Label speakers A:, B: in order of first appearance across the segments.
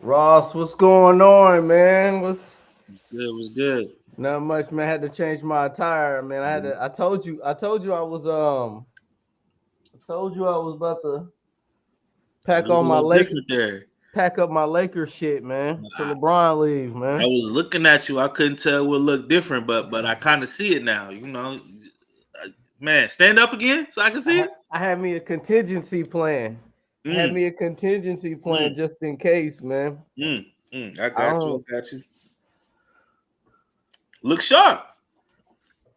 A: Ross, what's going on, man?
B: Was good.
A: Not much, man. I had to change my attire, man. I had
B: Mhm.
A: to. I told you I was about to
B: You
A: pack
B: look
A: on
B: a
A: my
B: little
A: Laker,
B: different there.
A: pack up my Lakers shit, man. Till
B: I,
A: LeBron leave,
B: I
A: man.
B: was looking at you. I couldn't tell what looked different, but I kind of see it now. Man, stand up again so I can see it.
A: I had me a contingency plan. I had
B: Mm,
A: me a contingency plan
B: mm,
A: just in case, man.
B: I
A: I
B: got you.
A: don't.
B: I got you. Look sharp.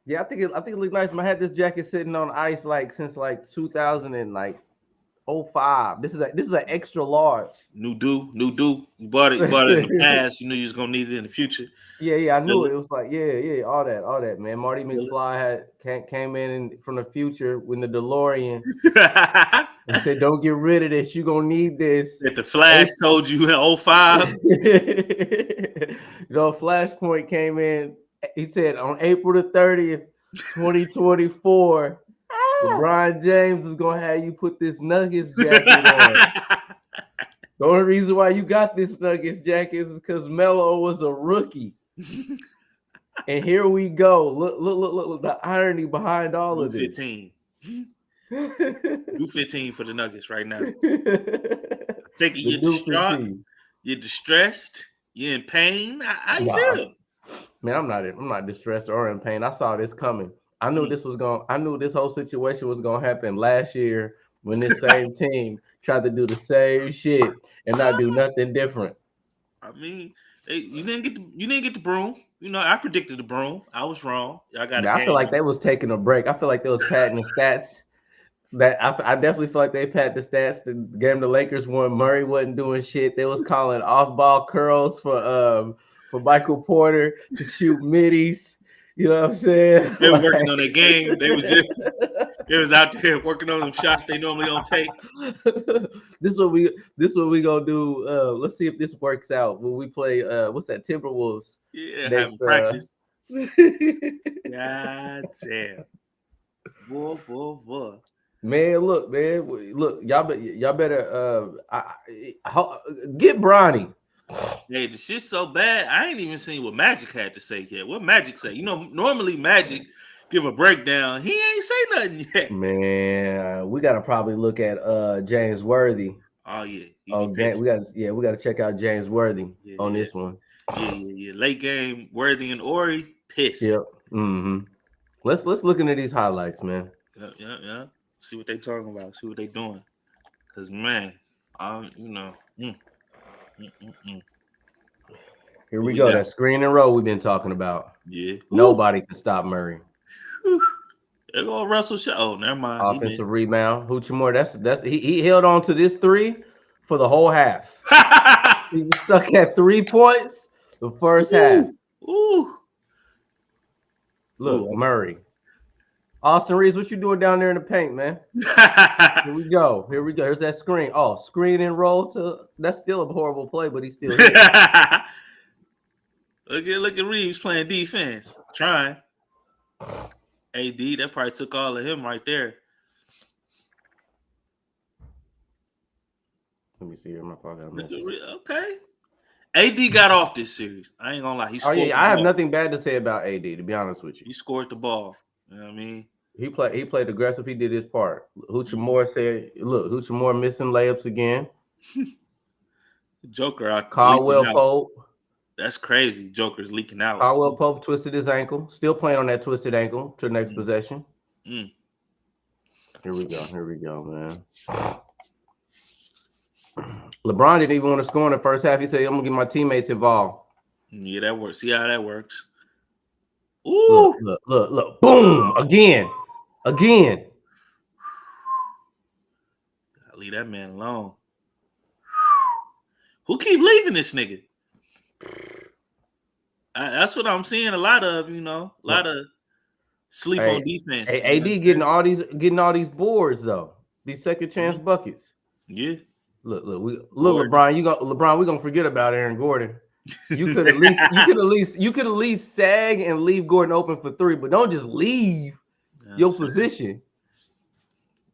A: Yeah, I think it looked nice. Man, I had this jacket sitting on ice like since like 2000 and like '05. This is an extra large.
B: New do. You bought it in the past. You knew you was gonna need it in the future.
A: Yeah,
B: You
A: yeah, I knew
B: feel
A: it. It was like, yeah, all that, man. Marty
B: it?
A: McFly came in from the future with the DeLorean
B: Feel it?
A: and said, "Don't get rid of this. You gonna need this."
B: That the Flash
A: April,
B: told you in '05.
A: Flashpoint came in. He said on April the 30th, 2024, LeBron James is gonna have you put this Nuggets jacket on. The only reason why you got this Nuggets jacket is because Melo was a rookie. And here we go. Look, the irony behind all
B: Do
A: of this.
B: 15. Do 15 for the Nuggets right now. Take it.
A: The
B: You're
A: new
B: distraught.
A: 15.
B: You're distressed. You're in pain. How you
A: Nah,
B: feel?
A: man, I'm not distressed or in pain. I saw this coming.
B: Mm.
A: I knew this whole situation was gonna happen last year when this same team tried to do the same shit and not do nothing different.
B: I mean, hey, you didn't get the broom. I predicted the broom. I was wrong. Y'all got a
A: Man, I feel
B: game.
A: like they was taking a break. I feel like they was padding the stats. I definitely feel like they pat the stats. The game the Lakers won. Murray wasn't doing shit. They was calling off ball curls for Michael Porter to shoot middies. You know what I'm saying?
B: They were working on their game. They was out there working on them shots they normally don't take.
A: this what we this what we gonna do. Let's see if this works out when we play. What's that? Timberwolves
B: Yeah, having
A: next.
B: practice. God damn. Boy.
A: Man, look, man, look, y'all better get Bronny.
B: Hey, the shit's so bad. I ain't even seen what Magic had to say yet. What Magic say? Normally Magic give a breakdown. He ain't say nothing yet.
A: Man, we gotta probably look at James Worthy.
B: Oh yeah, he be
A: Oh,
B: pissed.
A: we gotta check out James Worthy
B: Yeah,
A: on
B: yeah,
A: this one.
B: yeah. Late game, Worthy and Ori pissed.
A: Yep. Mm-hmm. Let's look into these highlights, man.
B: Yeah. See what they talking about. See what they doing. Cause man, mm, mm.
A: Here
B: Who
A: we
B: we
A: go.
B: got?
A: That screen and roll we've been talking about.
B: Yeah. Ooh,
A: Nobody can stop Murray.
B: ooh. There go Russell Shaw. Oh, never mind. He
A: Offensive rebound. Hoochimore. He held on to this three for the whole half.
B: did.
A: He was stuck at 3 points the first half.
B: Ooh, ooh,
A: Look,
B: ooh.
A: Murray. Austin Reeves, what you doing down there in the paint, man? Here we go. Here's that screen. Oh, screen and roll to that's still a horrible play, but he's still here.
B: Look at Reeves playing defense. Trying. AD, that probably took all of him right there.
A: Let me see here. My father got a
B: Look at
A: message.
B: Okay. AD got off this series. I ain't gonna lie. He
A: Oh
B: scored
A: yeah,
B: the
A: I have
B: ball.
A: nothing bad to say about AD, to be honest with you.
B: He scored the ball. You know what I mean?
A: He played aggressive. He did his part.
B: Mhm.
A: Hoochimore said, look, Hoochimore missing layups again.
B: Joker out leaking
A: Caldwell
B: out.
A: Pope.
B: That's crazy. Joker's leaking out.
A: Caldwell Pope twisted his ankle. Still playing on that twisted ankle to the next
B: Mm,
A: possession.
B: mm.
A: Here we go, man. LeBron didn't even want to score in the first half. He said, I'm gonna get my teammates involved.
B: Yeah, that works. See how that works. Ooh.
A: Look. Boom! Again.
B: Leave that man alone. Who keep leaving this nigga? That's what I'm seeing a lot of, a lot of sleep on defense. You
A: AD
B: understand?
A: getting all these boards though. These second chance
B: Mhm.
A: buckets.
B: Yeah.
A: Look,
B: Gordon.
A: LeBron, we're gonna forget about Aaron Gordon. You could at least sag and leave Gordon open for three, but don't just leave
B: Yeah,
A: your position.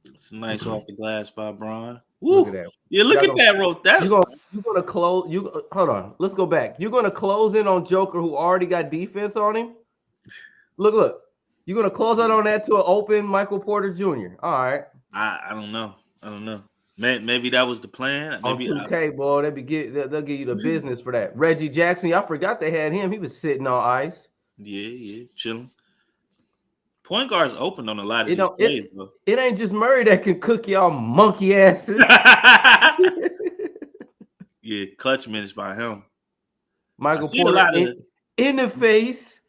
B: it's nice off the glass by Bron. Woo.
A: Look at that.
B: Yeah, look at that road.
A: You're gonna close. Hold on. Let's go back. You're gonna close in on Joker, who already got defense on him. Look. You're gonna close out on that to an open Michael Porter Jr. All right.
B: I don't know. Maybe that was the plan. Maybe
A: on 2K, boy, they'll give you the business for that. Reggie Jackson, I forgot they had him. He was sitting on ice.
B: Yeah, chilling. Point guards open on a lot of these plays, bro.
A: It ain't just Murray that can cook y'all monkey asses.
B: Yeah, clutch minutes by him.
A: Michael Porter in the face.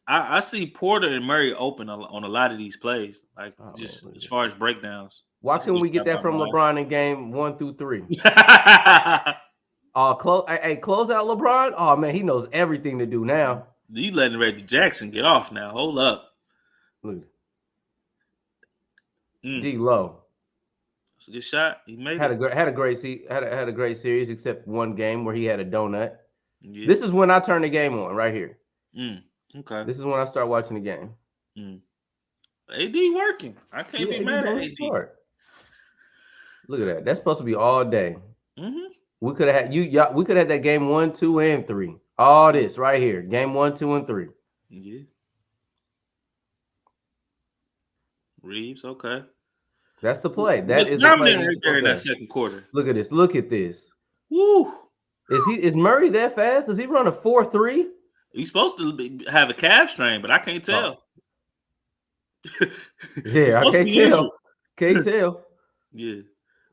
B: I see Porter and Murray open on a lot of these plays, like as far as breakdowns.
A: Why couldn't we get that from LeBron in game 1 through 3? Close out LeBron. Oh man, he knows everything to do now.
B: You letting Reggie Jackson get off now? Hold up.
A: Look. D-Lo.
B: That's a good shot. He made
A: had a great series, except one game where he had a donut.
B: Yeah.
A: This is when I turn the game on right here.
B: Okay.
A: This is when I start watching the game.
B: AD working. I can't be mad at AD.
A: Look at that. That's supposed to be all day.
B: Mm-hmm.
A: We could have had we could have had that game 1, 2, and 3. All this right here. Game 1, 2, and 3.
B: Yeah. Reeves, okay.
A: That's the play. That is the play
B: right there in that second quarter.
A: Look at this. Look at this.
B: Woo.
A: Is Murray that fast? Does he run a 4.3?
B: He's supposed to have a calf strain, but I can't tell.
A: Yeah, I can't tell. Can't tell.
B: Yeah.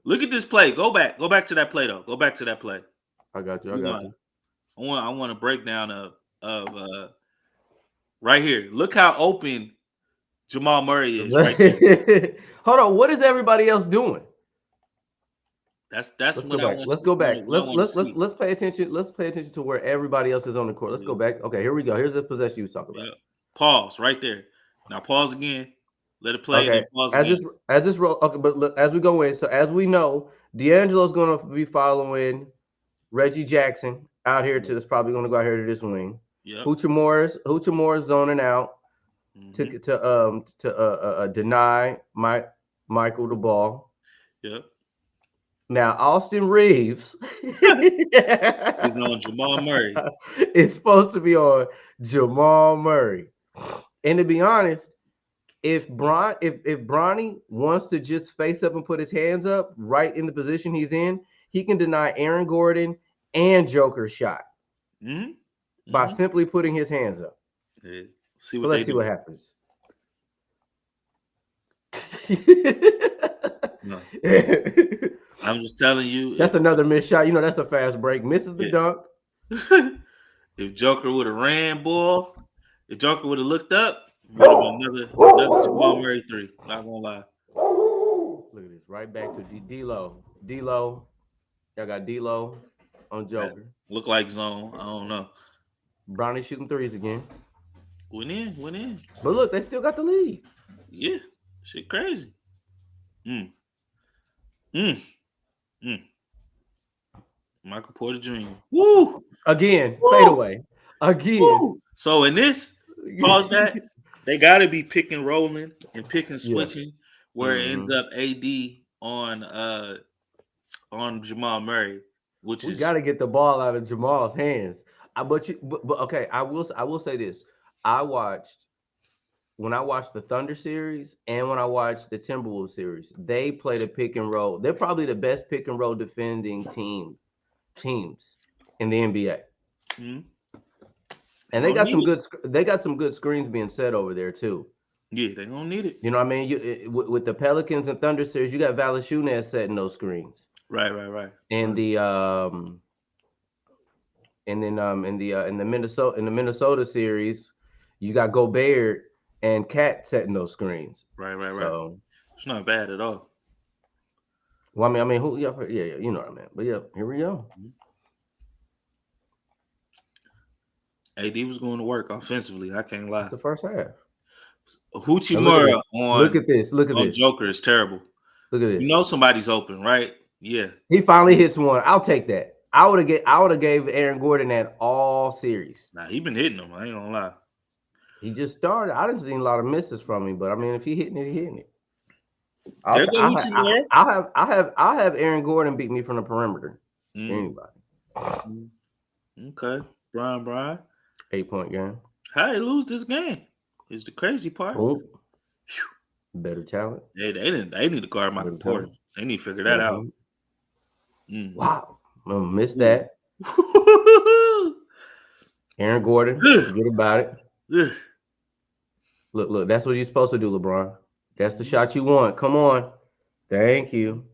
B: Look at this play. Go back to that play though. Go back to that play.
A: I got you.
B: I want a breakdown of right here. Look how open Jamal Murray is right there.
A: Hold on. What is everybody else doing?
B: Let's
A: go back. Let's pay attention. Let's pay attention to where everybody else is on the court. Let's go back. Okay, here we go. Here's the possession you was talking about.
B: Pause right there. Now pause again. Let it play.
A: Okay. As this roll. Okay, but look, as we go in. So as we know, D'Angelo's going to be following Reggie Jackson out here to this. Probably going to go out here to this wing.
B: Yeah.
A: Hoochie zoning out to deny Michael the ball.
B: Yep.
A: Now Austin Reeves
B: is on Jamal Murray.
A: It's supposed to be on Jamal Murray. And to be honest, if Bronny wants to just face up and put his hands up right in the position he's in, he can deny Aaron Gordon and Joker's shot by simply putting his hands up.
B: Yeah.
A: Let's see what happens.
B: No. I'm just telling you.
A: That's another missed shot. You know, that's a fast break. Misses the dunk.
B: If Joker would have ran, boy, if Joker would have looked up, would have been another Jamal Murray 3. Not gonna lie.
A: Look at this. Right back to D-Lo. D-Lo. Y'all got D-Lo on Joker.
B: Look like zone. I don't know.
A: Bronny shooting threes again.
B: Went in.
A: But look, they still got the lead.
B: Yeah. Shit crazy. Michael Porter Jr. Woo!
A: Again. Fade away. Again.
B: Woo! So in this, pause that. They got to be pick and rolling and pick and switching where it ends up AD on Jamal Murray, which
A: we got to get the ball out of Jamal's hands. But okay, I will say this. When I watched the Thunder series and when I watched the Timberwolves series, they played a pick and roll. They're probably the best pick and roll defending teams in the NBA. And they got some good screens being set over there too.
B: Yeah, they're gonna need it.
A: You know what I mean? With the Pelicans and Thunder series, you got Valanciunas setting those screens.
B: Right.
A: And in the Minnesota series, you got Gobert and Cat setting those screens.
B: Right.
A: So
B: it's not bad at all.
A: Well, I mean, who? Yeah, you know what I mean. But yeah, here we go.
B: AD was going to work offensively. I can't lie.
A: It's the first half.
B: Hoochie on.
A: Look at this.
B: Joker is terrible.
A: Look at this.
B: You know somebody's open, right? Yeah.
A: He finally hits one. I'll take that. I would have gave Aaron Gordon that all series.
B: Nah, he been hitting them. I ain't gonna lie.
A: He just started. I didn't see a lot of misses from him, but I mean, if he hitting it, he hitting it.
B: There go Hachimura.
A: I'll have Aaron Gordon beat me from the perimeter. Anybody.
B: Okay. Brian.
A: 8-point game.
B: How they lose this game is the crazy part.
A: Oh. Better talent.
B: They need to guard Michael Porter. They need to figure that out.
A: Wow. Missed that. Aaron Gordon. Forget about it. Look, that's what you're supposed to do, LeBron. That's the shot you want. Come on. Thank you.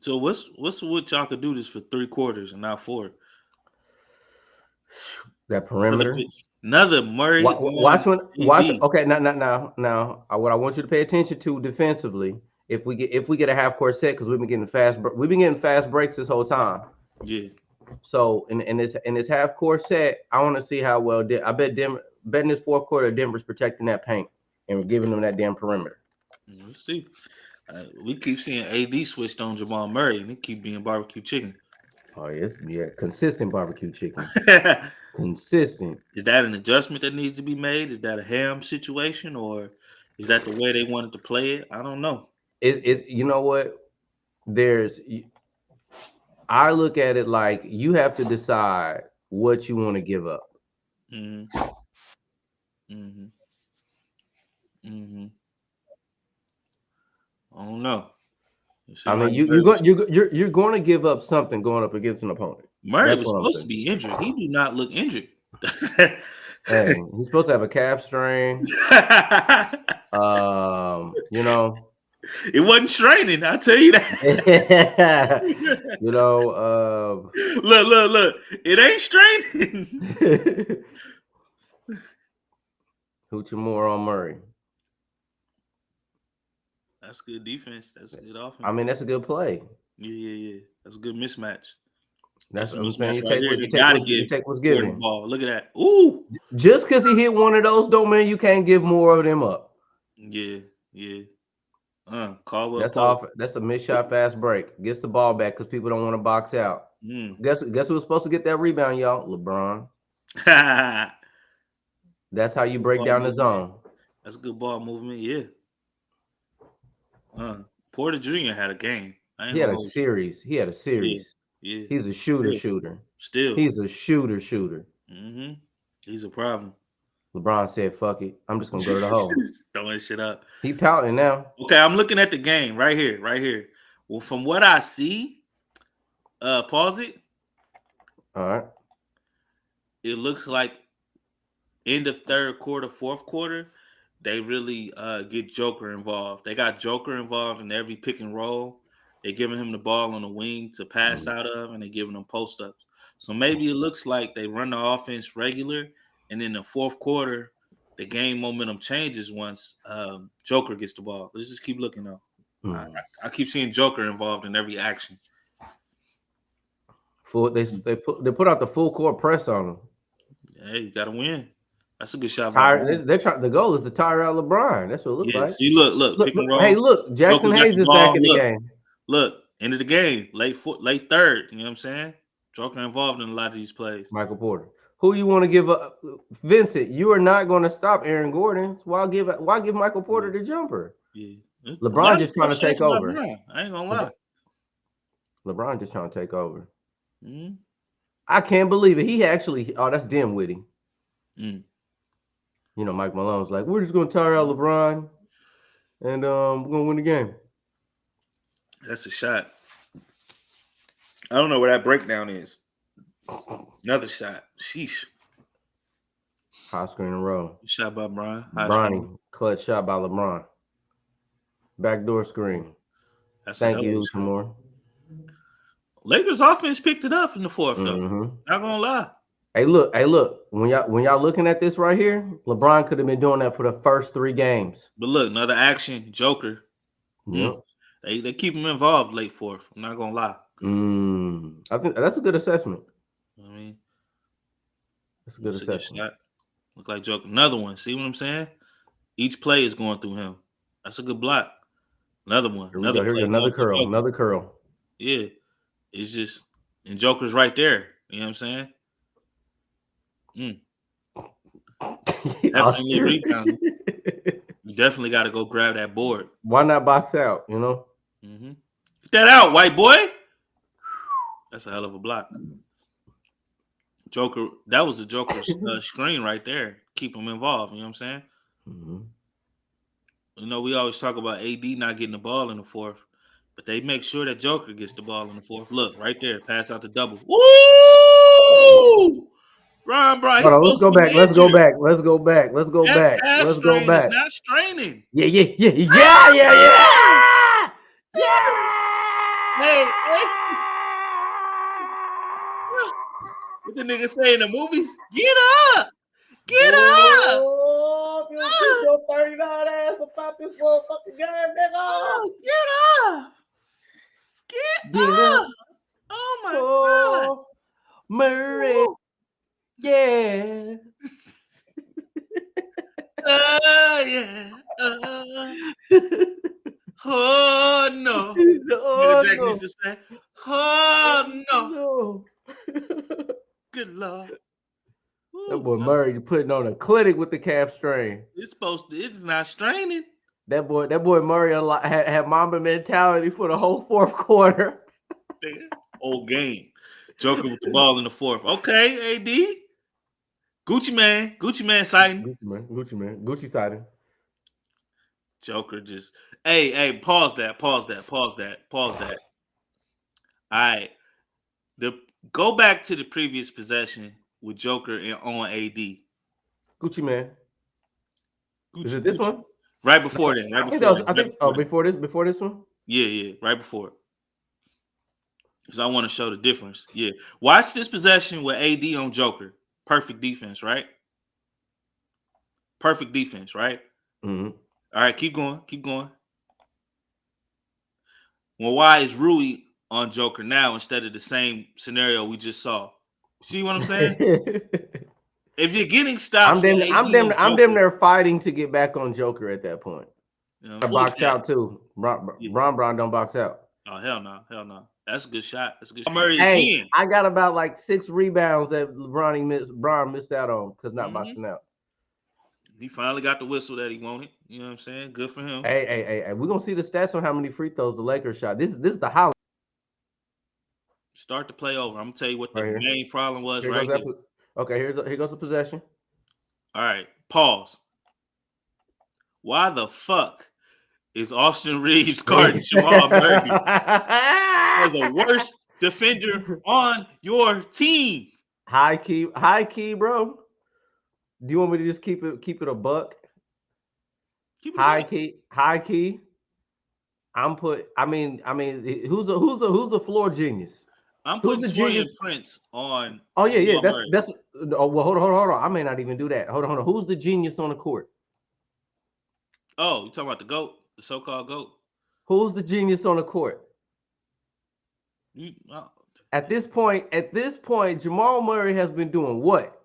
B: So what's what y'all could do this for 3 quarters and not 4?
A: That perimeter.
B: Another Murray.
A: Watch. Okay, now. What I want you to pay attention to defensively, if we get a half court set, because we've been getting fast breaks this whole time.
B: Yeah.
A: So in this half court set, I want to see how well I betting this fourth quarter Denver's protecting that paint and we're giving them that damn perimeter.
B: Let's see. We keep seeing AD switched on Jamal Murray, and it keep being barbecue chicken.
A: Oh yeah, consistent barbecue chicken. Consistent.
B: Is that an adjustment that needs to be made? Is that a ham situation, or is that the way they wanted to play it? I don't know.
A: You know what? I look at it like you have to decide what you want to give up.
B: I don't know.
A: I mean, you're going to give up something going up against an opponent.
B: Murray was supposed to be injured. He do not look injured.
A: Hey, he's supposed to have a calf strain. You know,
B: it wasn't straining. I'll tell you that.
A: You know,
B: look, it ain't straining.
A: Hachimura on Murray.
B: That's good defense. That's good offense.
A: I mean, that's a good play.
B: Yeah. That's a good mismatch.
A: That's what I'm saying.
B: You take what's given. Ball. Look at that. Ooh.
A: Just because he hit one of those don't mean you can't give more of them up.
B: Yeah. Caldwell.
A: That's a missed shot fast break. Gets the ball back because people don't want to box out. Guess who's supposed to get that rebound, y'all? LeBron. That's how you break down the zone.
B: That's a good ball movement, yeah. Porter Jr. had a game.
A: He had a series.
B: Yeah.
A: He's a shooter.
B: Still.
A: He's a shooter.
B: He's a problem.
A: LeBron said, fuck it. I'm just going to go to the hole.
B: Throwing shit up.
A: He pouting now.
B: Okay, I'm looking at the game right here. Well, from what I see, pause it.
A: All right.
B: It looks like end of third quarter, fourth quarter, they really get Joker involved. They got Joker involved in every pick and roll. They're giving him the ball on the wing to pass out of, and they're giving him post-ups. So maybe it looks like they run the offense regular, and in the fourth quarter, the game momentum changes once Joker gets the ball. Let's just keep looking, though. I keep seeing Joker involved in every action.
A: They put out the full court press on him.
B: Hey, you got to win. That's a good shot.
A: The goal is to tire out LeBron. That's what it looks like.
B: See, look, pick and roll.
A: Hey, look, Jackson Hayes is back in the game.
B: Look, end of the game, late third. You know what I'm saying? Joker involved in a lot of these plays.
A: Michael Porter. Who you want to give up? Vincent, you are not going to stop Aaron Gordon. Why give Michael Porter the jumper?
B: Yeah.
A: LeBron just trying to take over.
B: I ain't gonna lie.
A: LeBron just trying to take over. I can't believe it. He actually, that's Dinwiddie. You know, Mike Malone's like, we're just going to tire out LeBron, and we're going to win the game.
B: That's a shot. I don't know where that breakdown is. Another shot. Sheesh.
A: High screen in a row.
B: Shot by Brian.
A: Bronny. Clutch shot by LeBron. Backdoor screen. Thank you, Hachimura.
B: Lakers offense picked it up in the fourth, though. Not going to lie.
A: Hey, look. When y'all looking at this right here, LeBron could have been doing that for the first 3 games.
B: But look, another action, Joker.
A: Yep.
B: They keep him involved late fourth. I'm not gonna lie.
A: I think that's a good assessment.
B: I mean,
A: that's a good assessment.
B: Look like Joker. Another one. See what I'm saying? Each play is going through him. That's a good block. Another one.
A: Another curl.
B: Yeah. It's just, and Joker's right there. You know what I'm saying? Definitely rebounding. You definitely got to go grab that board.
A: Why not box out? You know.
B: Mm-hmm. Get that out, white boy. That's a hell of a block. Joker. That was the Joker's screen right there. Keep him involved. You know what I'm saying?
A: Mm-hmm.
B: You know, we always talk about AD not getting the ball in the fourth, but they make sure that Joker gets the ball in the fourth. Look, right there, pass out the double. Woo! Brian,
A: Hold on, let's go back. Let's go back. Let's go back. Let's go back. Let's go back.
B: It's not straining.
A: Yeah. Yeah.
B: Hey. What the nigga say in the movies? Get up! Get up!
A: Oh, you get your 39 ass about this motherfucking game, nigga.
B: Oh, get up! Get up! Oh my God!
A: Murray.
B: Ooh.
A: Yeah.
B: Yeah. Oh no. Jackson used to say, oh no. Good Lord.
A: That boy Murray putting on a clinic with the calf strain.
B: It's not straining.
A: That boy Murray had Mamba mentality for the whole fourth quarter.
B: Old game. Joker with the ball in the fourth. Okay, AD. Gucci man sighting.
A: Gucci sighting.
B: Joker just hey, pause that. All right. Go back to the previous possession with Joker on AD.
A: Gucci man. Is it this one?
B: Right before that.
A: Before this one?
B: Yeah, right before it. Because I want to show the difference. Yeah. Watch this possession with AD on Joker. Perfect defense, right?
A: Mm-hmm.
B: All right, keep going. Well, why is Rui on Joker now instead of the same scenario we just saw? See what I'm saying? If you're getting stopped,
A: I'm them there fighting to get back on Joker at that point.
B: You know,
A: box out too. Bron don't box out.
B: Oh hell no. That's a good shot.
A: Hey, again. I got about like 6 rebounds that Bron missed out on because not boxing out.
B: He finally got the whistle that he wanted. You know what I'm saying? Good for him.
A: Hey. We're gonna see the stats on how many free throws the Lakers shot. This is the highlight.
B: Start the play over. I'm gonna tell you what the main problem was here.
A: Okay, here goes the possession.
B: All right, pause. Why the fuck is Austin Reeves guarding Jamal Murray as the worst defender on your team?
A: High key, bro. Do you want me to just keep it a buck? High key. Who's a floor genius?
B: I'm putting Torian Prince on.
A: Oh yeah. That's. Oh well, hold on. I may not even do that. Hold on. Who's the genius on the court?
B: Oh, you talking about the GOAT, the so-called GOAT?
A: Who's the genius on the court? At this point, Jamal Murray has been doing what?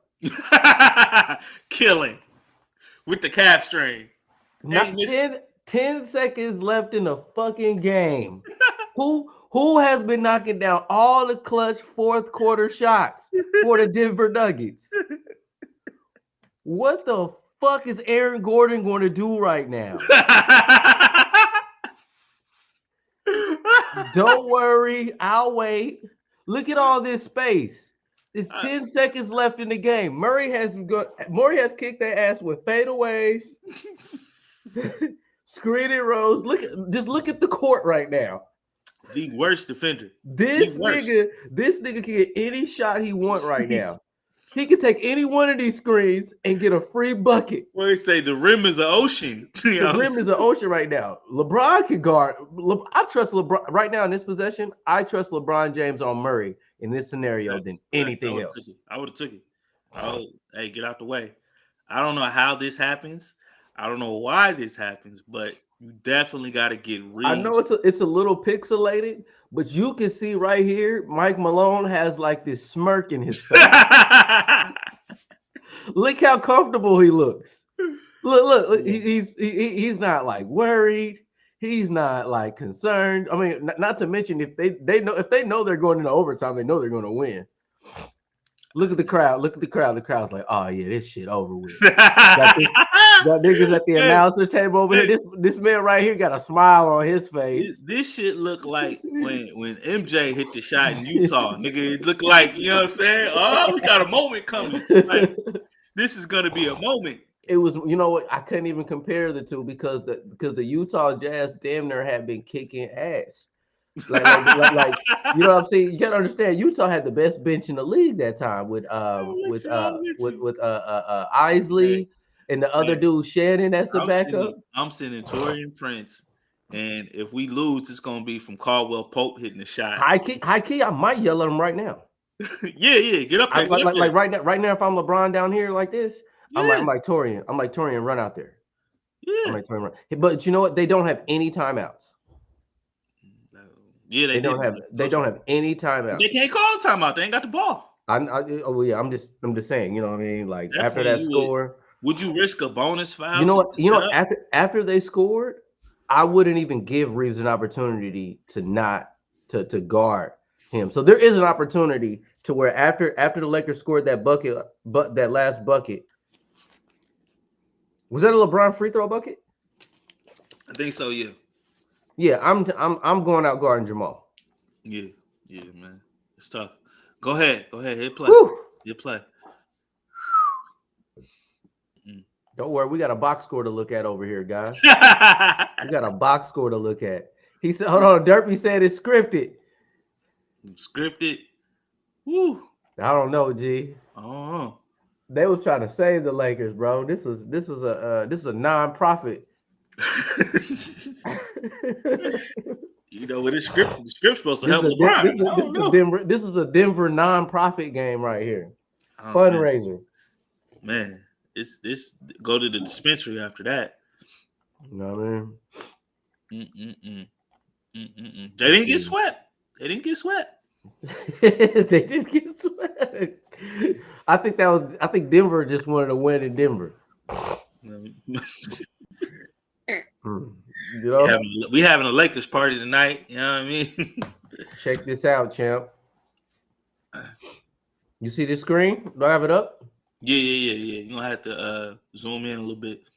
B: Killing with the calf strain.
A: Not 10 seconds left in the fucking game. Who has been knocking down all the clutch fourth quarter shots for the Denver Nuggets? What the fuck is Aaron Gordon going to do right now? Don't worry, I'll wait. Look at all this space. There's 10 seconds left in the game. Murray has kicked their ass with fadeaways, screening rows. Look at the court right now.
B: The worst defender.
A: This nigga can get any shot he want right now. He can take any one of these screens and get a free bucket.
B: Well, they say the rim is an ocean.
A: The rim is an ocean right now. LeBron can guard. I trust LeBron right now in this possession. I trust LeBron James on Murray in this scenario than anything else.
B: I would have took it. Hey, get out the way. I don't know how this happens. I don't know why this happens, but you definitely got to get real.
A: I know it's a little pixelated, but you can see right here, Mike Malone has like this smirk in his face. Look how comfortable he looks. Look, he's not like worried. He's not like concerned. I mean, not to mention if they know they're going into overtime, they know they're going to win. Look at the crowd. Look at the crowd. The crowd's like, oh yeah, this shit over with. Got niggas at the announcer table over here. This man right here got a smile on his face.
B: This shit look like when MJ hit the shot in Utah, nigga. It looked like, you know what I'm saying? Oh, we got a moment coming. Like, this is gonna be a moment.
A: It was, you know what? I couldn't even compare the two because the Utah Jazz damn near had been kicking ass. Like, you know what I'm saying? You gotta understand, Utah had the best bench in the league that time with Isley and the other dude Shannon. That's the backup.
B: I'm sending Taurean Prince, and if we lose, it's gonna be from Caldwell Pope hitting the shot.
A: High key, I might yell at him right now.
B: yeah, get up there.
A: Like right now, if I'm LeBron down here like this, yeah. I'm like Taurean. I'm like Taurean, run out there.
B: Yeah,
A: I'm like Taurean, run. But you know what? They don't have any timeouts.
B: Yeah, they don't have
A: any timeouts.
B: They can't call a timeout. They ain't got the ball.
A: I'm just saying. You know what I mean? Like that after that score,
B: would you risk a bonus foul?
A: You know what? After they scored, I wouldn't even give Reeves an opportunity to guard him. So there is an opportunity to where after the Lakers scored that bucket, but that last bucket, was that a LeBron free throw bucket?
B: I think so. Yeah.
A: Yeah, I'm going out guarding Jamal.
B: Yeah, man, it's tough. Go ahead, hit play. Hit play.
A: Don't worry, we got a box score to look at over here, guys. We got a box score to look at. He said, "Hold on, Derpy said it's scripted."
B: Scripted. Woo.
A: I don't know, G.
B: Oh.
A: They was trying to save the Lakers, bro. This is a non-profit.
B: You know, with the script's supposed to help LeBron.
A: This is a Denver non-profit game right here. Fundraiser.
B: Man, it's this go to the dispensary after that.
A: You know what I
B: mean? They didn't get swept. They didn't get swept.
A: I think Denver just wanted to win in Denver. You know?
B: We having a Lakers party tonight. You know what I mean?
A: Check this out, champ. You see this screen? Do I have it up?
B: Yeah. You're gonna have to zoom in a little bit.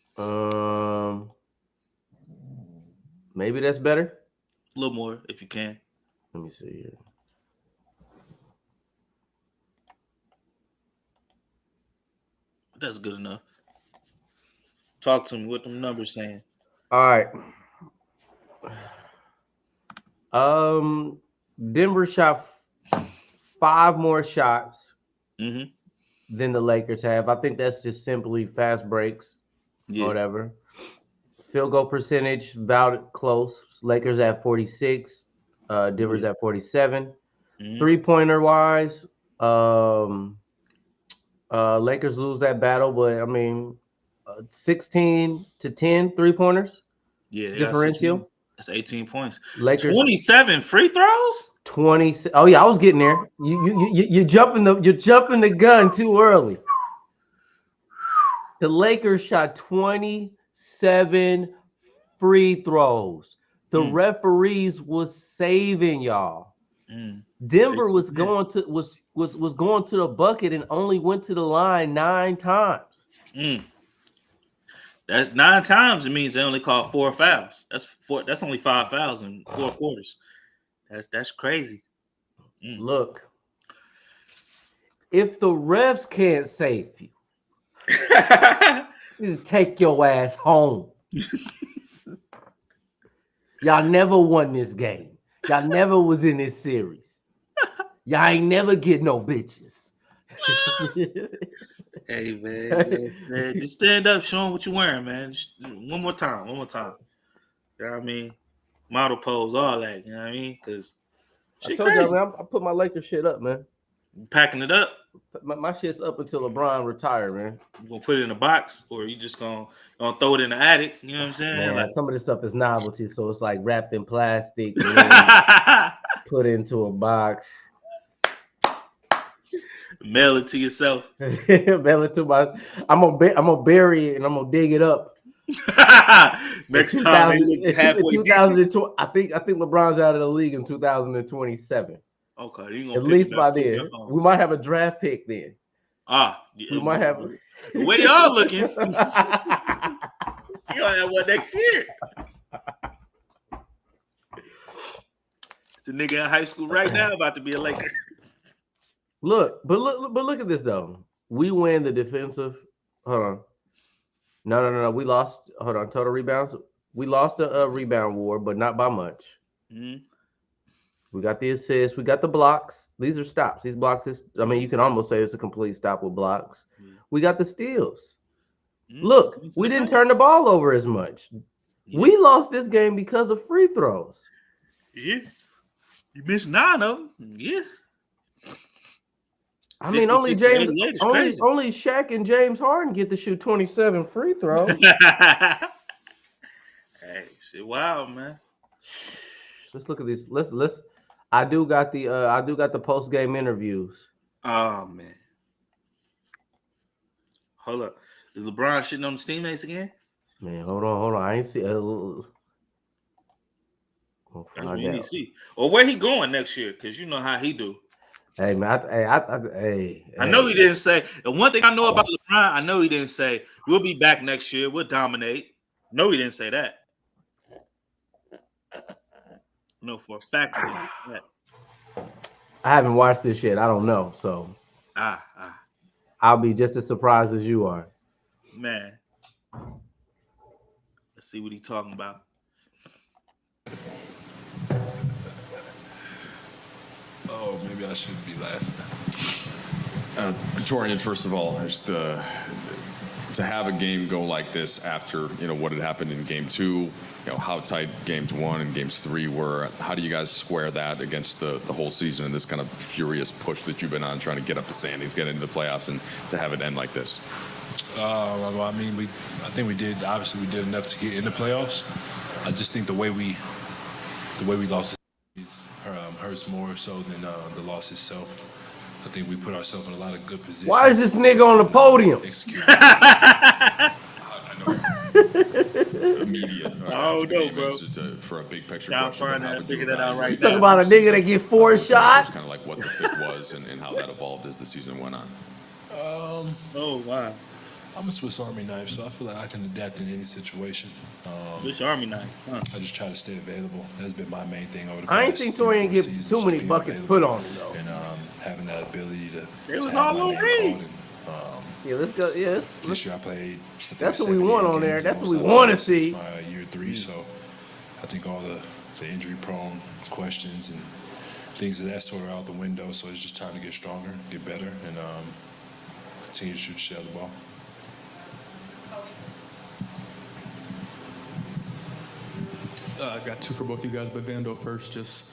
A: Maybe that's better.
B: A little more if you can.
A: Let me see here.
B: That's good enough. Talk to me. What them numbers saying?
A: All right. Denver shot 5 more shots than the Lakers have. I think that's just simply fast breaks or whatever. Field goal percentage, about close. Lakers at 46. Denver's at 47. 3-pointer wise, Lakers lose that battle, but I mean, 16-10 3-pointers.
B: Yeah,
A: differential.
B: That's 18 points.
A: Lakers
B: 27 free throws.
A: 20. Oh yeah, I was getting there. You're jumping the gun too early. The Lakers shot 27 free throws. The referees was saving y'all. Denver was going to the bucket and only went to the line 9 times.
B: That's 9 times. It means they only called 4 fouls. That's only 5 fouls in 4 quarters. That's crazy.
A: Look, if the refs can't save you, you take your ass home. Y'all never won this game. Y'all never was in this series. Y'all ain't never get no bitches.
B: Hey man, just stand up, show them what you're wearing, man. Just one more time. You know what I mean? Model pose, all that. You know what I mean? Because
A: I told y'all, man, I put my Lakers shit up, man.
B: You packing it up?
A: My shit's up until LeBron retire, man.
B: You gonna put it in a box, or you just gonna throw it in the attic? You know what I'm saying?
A: Man,
B: like,
A: some of this stuff is novelty, so it's like wrapped in plastic, put into a box.
B: Mail it to yourself.
A: Mail it to my. I'm gonna bury it and I'm gonna dig it up.
B: Next time,
A: halfway 2020. I think LeBron's out of the league in 2027.
B: Okay, you
A: At least by then, we might have a draft pick then.
B: Yeah,
A: we might have.
B: The way y'all looking, you gonna have one next year. It's a nigga in high school right now about to be a Laker.
A: Look at this though. We win the defensive. Hold on. No. We lost. Hold on. Total rebounds. We lost a rebound war, but not by much. Mm-hmm. We got the assists. We got the blocks. These are stops. These blocks is. I mean, you can almost say it's a complete stop with blocks. Mm-hmm. We got the steals. Mm-hmm. Look, we didn't turn the ball over as much. Yeah. We lost this game because of free throws.
B: Yeah. You missed 9 of them. Yeah.
A: I mean, only Shaq and James Harden get to shoot 27 free throws.
B: Hey, shit, wow, man.
A: Let's look at these. Let's. I do got the post game interviews.
B: Oh man. Hold up. Is LeBron shitting on his teammates again?
A: Man, hold on. I ain't see.
B: That's what you need to see. Or where he going next year? Because you know how he do.
A: Hey man,
B: I know he didn't say. The one thing I know about LeBron, I know he didn't say we'll be back next year. We'll dominate. No, he didn't say that. No, for a fact he didn't say that.
A: I haven't watched this yet. I don't know, so I'll be just as surprised as you are.
B: Man, let's see what he's talking about.
C: Oh, maybe I shouldn't be laughing.
D: Torian, first of all, just to have a game go like this after what had happened in Game 2, how tight Games 1 and Games 3 were. How do you guys square that against the whole season and this kind of furious push that you've been on, trying to get up the standings, get into the playoffs, and to have it end like this?
C: Well, I mean, I think we did. Obviously, we did enough to get in the playoffs. I just think the way we lost hurts more so than the loss itself. I think we put ourselves in a lot of good positions.
A: Why is this nigga on the podium?
D: Immediate.
B: Oh no, bro.
D: For a big picture
B: question. Figure that out right
A: now. Talk about a nigga that get 4 shots.
D: Kind of like what the fit was and how that evolved as the season went on.
B: Oh wow.
C: I'm a Swiss Army knife, so I feel like I can adapt in any situation.
B: Swiss Army knife. Huh.
C: I just try to stay available. That's been my main thing over the
A: past. I ain't seen Torian get too many buckets put on him though.
C: And having that ability to.
B: It was all over Reeves.
A: Yeah, let's go. Yes.
C: This year I played.
A: That's what we want on there. That's what we want to see.
C: It's my year 3, so I think all the injury-prone questions and things of that sort are out the window. So it's just time to get stronger, get better, and continue to shoot the shit out of the ball.
E: I've got 2 for both of you guys, but Vando first. Just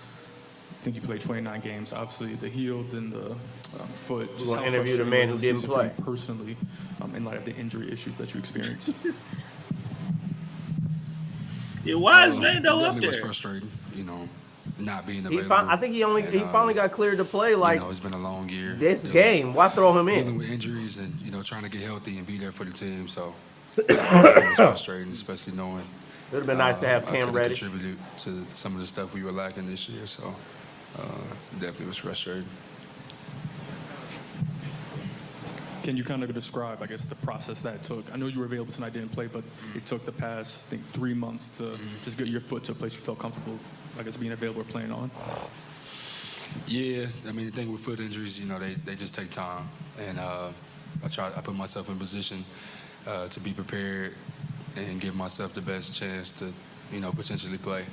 E: I think you played 29 games. Obviously, the heel, then the foot.
A: Just how interview the man who didn't play
E: personally, in light of the injury issues that you experienced.
B: Yeah, why is Vando up there?
F: It was frustrating, not being available.
A: I think he finally got cleared to play. Like
F: it's been a long year.
A: This game, why throw him in?
F: Dealing with injuries and trying to get healthy and be there for the team. So it was frustrating, especially knowing.
A: It would have been nice to have Cam ready.
F: Contributed to some of the stuff we were lacking this year, so definitely was frustrating.
E: Can you kind of describe, I guess, the process that it took? I know you were available tonight, didn't play, but it took the past, I think, 3 months to just get your foot to a place you felt comfortable, I guess, being available or playing on.
F: Yeah, I mean, the thing with foot injuries, they just take time, and I put myself in position to be prepared and give myself the best chance to, potentially play.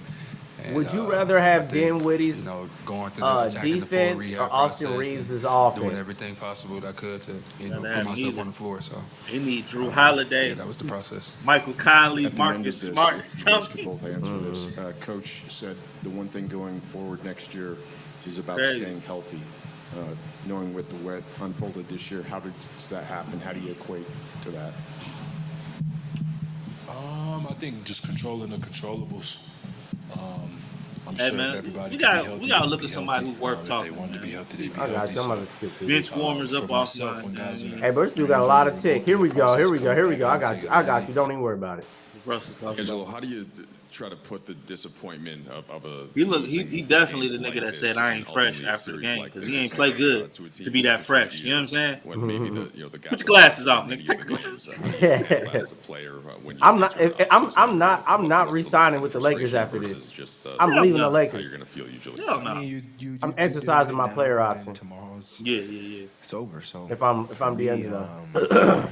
F: And,
A: would you rather have Dinwiddie's
F: going through the
A: defense
F: the
A: or Austin Reeves' offense?
F: Doing everything possible that I could to, put myself on the floor. So
B: they need Drew Holiday.
F: Yeah, that was the process.
B: Michael Conley, Marcus Smart.
G: Both answer this. Coach said the one thing going forward next year is about staying healthy. Knowing what the wet unfolded this year, how does that happen? How do you equate to that?
C: I think just controlling the controllables. I'm
B: hey
C: sure
B: man,
C: if everybody
B: we gotta look at somebody who's worth talking.
C: They want to be healthy, they be
A: I got
C: healthy.
A: you. I'm about to skip this.
B: Bench warmers up offline.
A: Hey, but this dude got a lot of tick. Here we go. I got you. I got you. Don't even worry about it.
D: Angelo, how do you try to put the disappointment of a
B: He definitely the
D: games
B: nigga
D: like
B: that
D: this
B: said I
D: and
B: ain't fresh
D: ultimately a
B: after the
D: series
B: game
D: like
B: because he
D: this,
B: ain't play good
D: to a
B: to
D: team
B: be that
D: such as
B: fresh.
D: the
B: You know what I'm saying?
D: when maybe the gap
B: Put your
D: was
B: glasses
D: larger
B: off,
D: in
B: nigga.
D: many of
B: Take
D: the
B: your
D: games. How do you
A: Yeah.
D: handle that as a player when you
A: I'm not.
D: enter an offseason?
A: I'm not
D: What's the
A: re-signing
D: kind
A: with
D: of
A: the Lakers
D: frustration
A: after
D: versus
A: this.
D: just
A: I'm
B: Hell
A: leaving
B: no.
A: the
D: how
A: Lakers.
D: you're gonna feel usually.
B: Hell
H: I
B: no.
H: mean, you
A: I'm
H: deal with
A: exercising
H: it
A: my
H: now,
A: player
H: and
A: option.
H: then tomorrow's
B: Yeah.
H: it's over. So
A: If I'm
H: for me,
A: D'Angelo.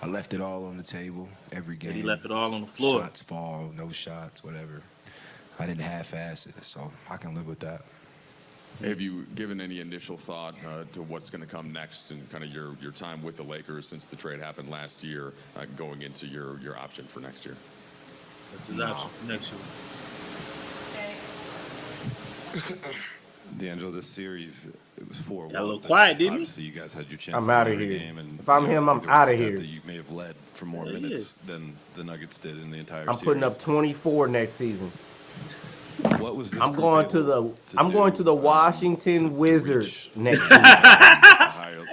H: I left it all on the table every
B: And he
H: game.
B: left it all on the floor.
H: Shots fall, no shots, whatever. I didn't half-ass it, so I can live with that.
D: Have you given any initial thought to what's going to come next and kind of your time with the Lakers since the trade happened last year, going into your option for next year?
B: That's his option for next year.
I: D'Angelo, this series, it was 4-1.
B: Got a little quiet, didn't he?
I: Obviously, you guys had your chance
A: I'm
I: to
A: outta
I: win the
A: here.
I: game. And,
A: If I'm
I: you know,
A: him,
I: I
A: I'm
I: think there was a
A: outta
I: stat
A: here.
I: that you may have led for more
B: Yeah, he
I: minutes
B: is.
I: than the Nuggets did in the entire
A: I'm
I: series.
A: putting up 24 next season.
I: What was this
A: I'm
I: group
A: going to
I: able
A: the
I: do,
A: Washington
I: to
A: Wizards
I: reach
A: next
I: a
A: season.
I: higher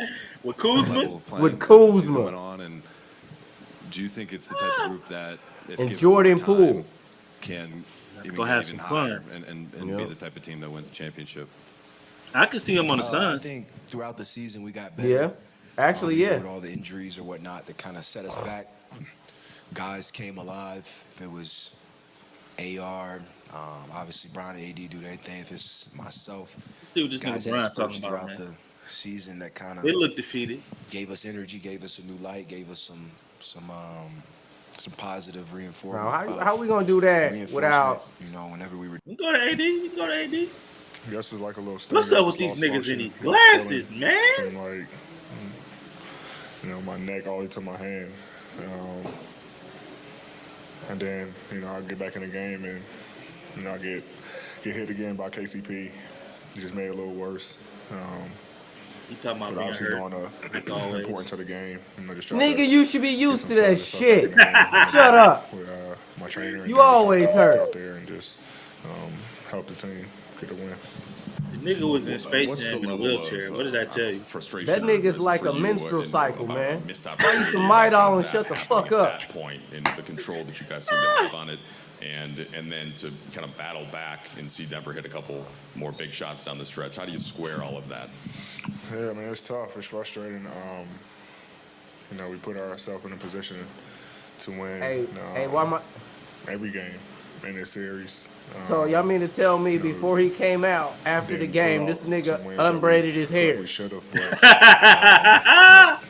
B: With
I: level
B: Kuzma?
I: of playing
A: With
I: as the season
A: Kuzma.
I: went on? And do you think it's the type of group that, if
A: And
I: given
A: Jordan
I: more time,
A: Poole.
I: can even
B: Go
I: get
B: have
I: even
B: some
I: higher
B: fun.
I: and
A: Yep.
I: be the type of team that wins the championship?
B: I can see him on the
H: I
B: Suns.
H: think throughout the season we got better.
A: Yeah. Actually,
H: Even
A: yeah.
H: with all the injuries or whatnot that kind of set us back, guys came alive. If it was AR, obviously Brian and AD do their thing. If it's myself,
B: Let's see what this
H: guys
B: nigga
H: had
B: Brian
H: spurts
B: talking about,
H: throughout
B: man.
H: the season that kind
B: They
H: of
B: look defeated.
H: gave us energy, gave us a new light, gave us some positive reinforcement.
A: Now, how we gonna do that without?
H: You know, whenever we were
B: We can go to AD. We can go to AD.
G: Guess it's like a little
B: What's up with these niggas in these glasses, man?
G: From like, my neck all the way to my hand. And then, I get back in the game and, I get hit again by KCP. It just made it a little worse.
B: You talking about
G: But
B: being
G: obviously
B: hurt?
G: going important to the game. Just try
A: Nigga,
G: to
A: you should be
G: get
A: used
G: some
A: to that
G: focus up
A: shit.
G: at the game,
A: Shut up.
G: With my trainer. and
A: You
G: then just
A: always
G: out
A: hurt.
G: there and just help the team get a win.
B: The nigga was in Space
D: What's the
B: Jam in a
D: level
B: wheelchair.
D: of,
B: What did that tell you?
D: Frustration
A: That nigga's
D: for
A: like a
D: you
A: menstrual
D: and
A: cycle,
D: about
A: man.
D: missed
A: Why you
D: opportunities
A: some Midol and
D: that
A: shut the
D: happening
A: fuck
D: at
A: up?
D: that point and the control that you guys seem to have on it, and then to kind of battle back and see Denver hit a couple more big shots down the stretch. How do you square all of that?
G: Yeah, man, it's tough. It's frustrating. We put ourselves in a position to win.
A: Hey, why my?
G: Every game in this series.
A: So y'all mean to tell me before he came out after the game, this nigga unbraided his hair?
G: We should have,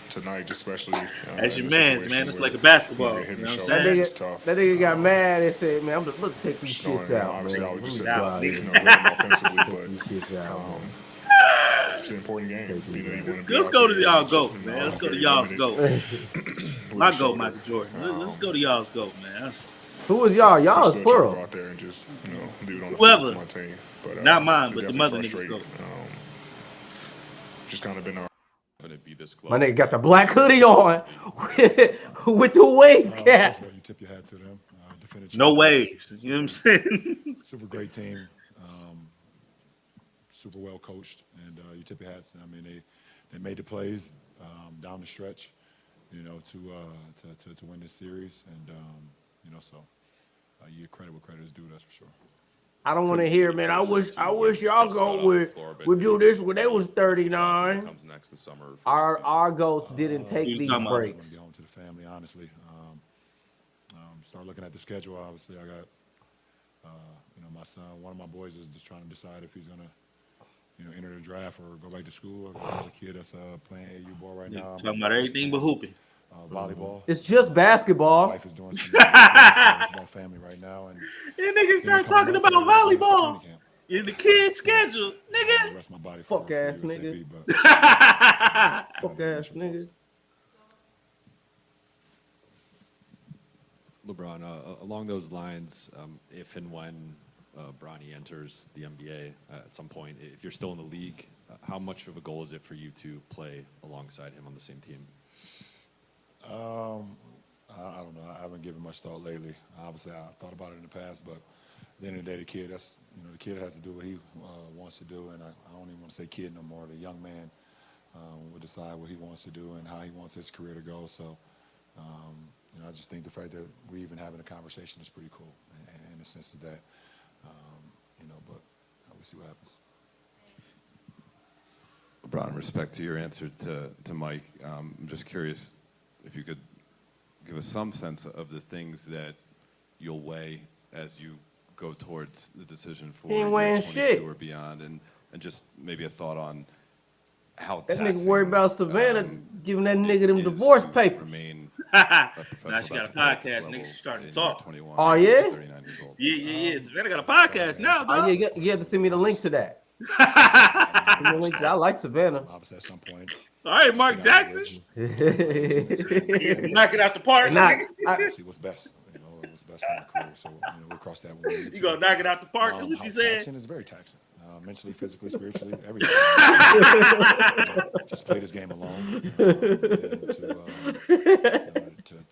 G: tonight, especially.
B: That's
G: in
B: your
G: the
B: man's,
G: situation
B: man. It's
G: where
B: like a basketball.
G: we
B: You
G: get hit
B: know
G: in
B: what
G: the
B: I'm
G: shoulder,
B: saying?
G: it's tough.
A: That nigga got mad and said, "Man, let's take these
G: Just knowing,
A: shits out,
G: obviously,
A: man.
G: I was
A: Let
G: just
A: me
G: sitting
A: go out
G: there,
A: here.
G: rhythm offensively, but
A: These shits out, man.
G: it's an important game. You wanna be
B: Let's
G: out
B: go to
G: there,
B: y'all's
G: you
B: GOAT,
G: know,
B: man. Let's go to
G: very
B: y'all's
G: limited
B: GOAT.
G: with
B: My
G: the
B: GOAT,
G: shoulder.
B: Michael Jordan. Let's go to y'all's GOAT, man. That's
A: Who was y'all? Y'all
G: Just
A: is
G: still try to
A: plural.
G: go out there and just, do it on the
B: Whoever.
G: field for my team. But,
B: Not mine,
G: it's
B: but the
G: definitely
B: mother niggas
G: frustrating.
B: go.
G: Just kind of been our
D: Having it be this close.
A: My nigga got the black hoodie on with the wave cap.
J: First of all, you tip your hat to them. Defending
B: No
J: champions.
B: waves. You know what I'm saying?
J: Super great team. Super well coached, and you tip your hats. I mean, they made the plays down the stretch, to win this series, and so you get credit where credit is due. That's for sure.
A: I don't want to hear, man. I wish y'all go would do this when they was 39.
D: Comes next this summer for
A: Our goats didn't take
B: you
A: these
B: talking about?
J: I just want
A: breaks.
J: to get home to the family, honestly. Start looking at the schedule. Obviously, I got, my son. One of my boys is just trying to decide if he's gonna, enter the draft or go back to school. I got another kid that's playing AU ball right now.
B: Talking about everything but hooping.
J: Volleyball.
A: It's just
J: My
A: basketball.
J: wife is doing some. It's about family right now, and
B: And niggas
J: in the
B: start
J: coming
B: talking
J: months,
B: about
J: I'm gonna go to
B: volleyball
J: training camp.
B: in the kid's schedule,
J: The
B: nigga.
J: rest of my body
A: Fuck
J: for
A: ass
J: USAB,
A: nigga.
J: but
A: Fuck ass nigga.
K: LeBron, along those lines, if and when Bronny enters the NBA at some point, if you're still in the league, how much of a goal is it for you to play alongside him on the same team?
J: I don't know. I haven't given much thought lately. Obviously, I thought about it in the past, but at the end of the day, the kid has to do what he wants to do, and I don't even want to say kid no more. The young man will decide what he wants to do and how he wants his career to go. So, I just think the fact that we're even having a conversation is pretty cool, and the sense of that. But we'll see what happens.
I: LeBron, in respect to your answer to Mike, I'm just curious if you could give us some sense of the things that you'll weigh as you go towards the decision for
A: He ain't
I: year
A: weighing
I: 22
A: shit.
I: or beyond, and just maybe a thought on how
A: That nigga
I: taxing,
A: worried about Savannah giving that nigga them divorce papers.
I: Remain
B: Now
I: a
B: she
I: professional
B: got a
I: basketball at this
B: podcast.
I: level
B: Nigga, she started to
I: in
B: talk.
I: year 21.
A: Oh, yeah?
I: She's 39 years old.
B: Yeah. Savannah got a podcast now,
A: Oh,
B: dog.
A: yeah, you have to send me the link to that. Send me the link to that. I like Savannah.
J: Obviously, at some point.
B: All right, Mark Jackson. Knock it out the park.
J: See what's best. What's best for my career. So we'll cross that when we need to.
B: You gonna knock it out the park? That's what you said.
J: Taxing is very taxing. Mentally, physically, spiritually, everything. Just play this game alone.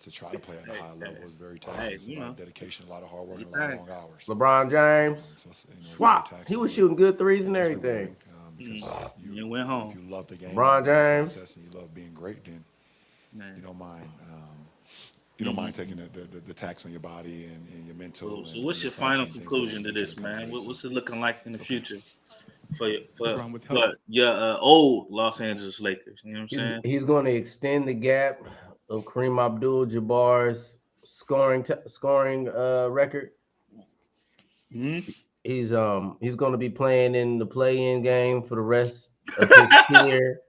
J: To try to play at a high level is very taxing. It's a lot of dedication, a lot of hard work, and a lot of long hours.
A: LeBron James, swap. He was shooting good threes and everything.
B: You went home.
J: If you love the game,
A: LeBron James,
J: and you love being great, then you don't mind. You don't mind taking the tax on your body and your mental.
B: So what's your final conclusion to this, man? What's it looking like in the future for your old Los Angeles Lakers? You know what I'm saying?
A: He's going to extend the gap of Kareem Abdul-Jabbar's scoring record.
B: Mm-hmm.
A: He's going to be playing in the play-in game for the rest of his tenure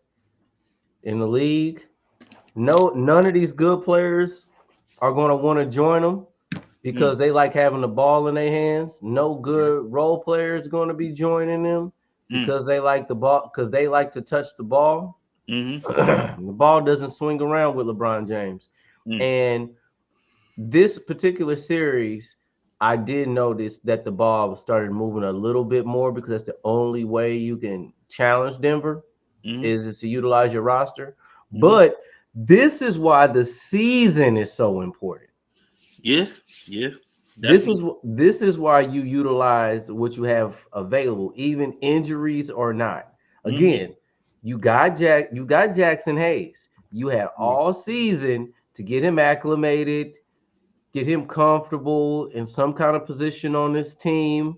A: in the league. None of these good players are going to want to join them because they like having the ball in their hands. No good role players going to be joining them because they like the ball, because they like to touch the ball. The ball doesn't swing around with LeBron James. And this particular series, I did notice that the ball started moving a little bit more because that's the only way you can challenge Denver is to utilize your roster. But this is why the season is so important.
B: Yeah.
A: Definitely. This is why you utilize what you have available, even injuries or not. Again, you got Jackson Hayes. You had all season to get him acclimated, get him comfortable in some kind of position on this team.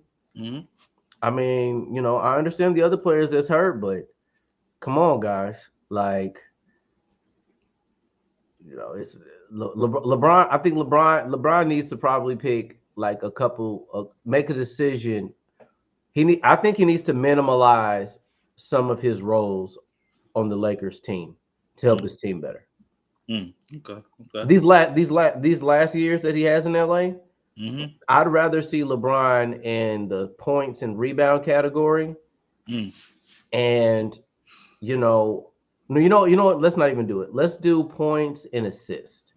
A: I mean, I understand the other players that's hurt, but come on, guys. Like, it's LeBron. I think LeBron needs to probably pick like a couple, make a decision. I think he needs to minimalize some of his roles on the Lakers team to help his team better.
B: Okay.
A: These last years that he has in LA, I'd rather see LeBron in the points and rebound category, and you know what? Let's not even do it. Let's do points and assist.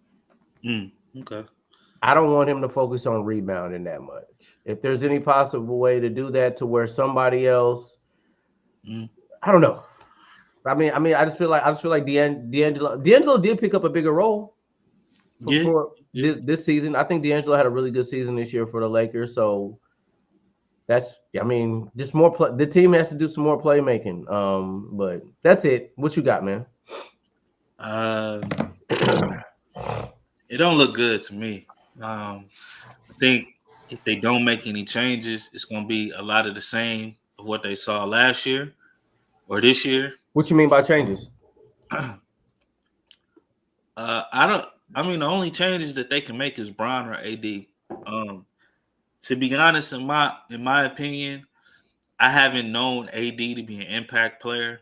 B: Okay.
A: I don't want him to focus on rebounding that much. If there's any possible way to do that to where somebody else, I don't know. I mean, I just feel like D'Angelo did pick up a bigger role for this season. I think D'Angelo had a really good season this year for the Lakers. So just more play. The team has to do some more playmaking. But that's it. What you got, man?
B: It don't look good to me. I think if they don't make any changes, it's going to be a lot of the same of what they saw last year or this year.
A: What you mean by changes?
B: The only changes that they can make is Bron or AD. To be honest, in my opinion, I haven't known AD to be an impact player.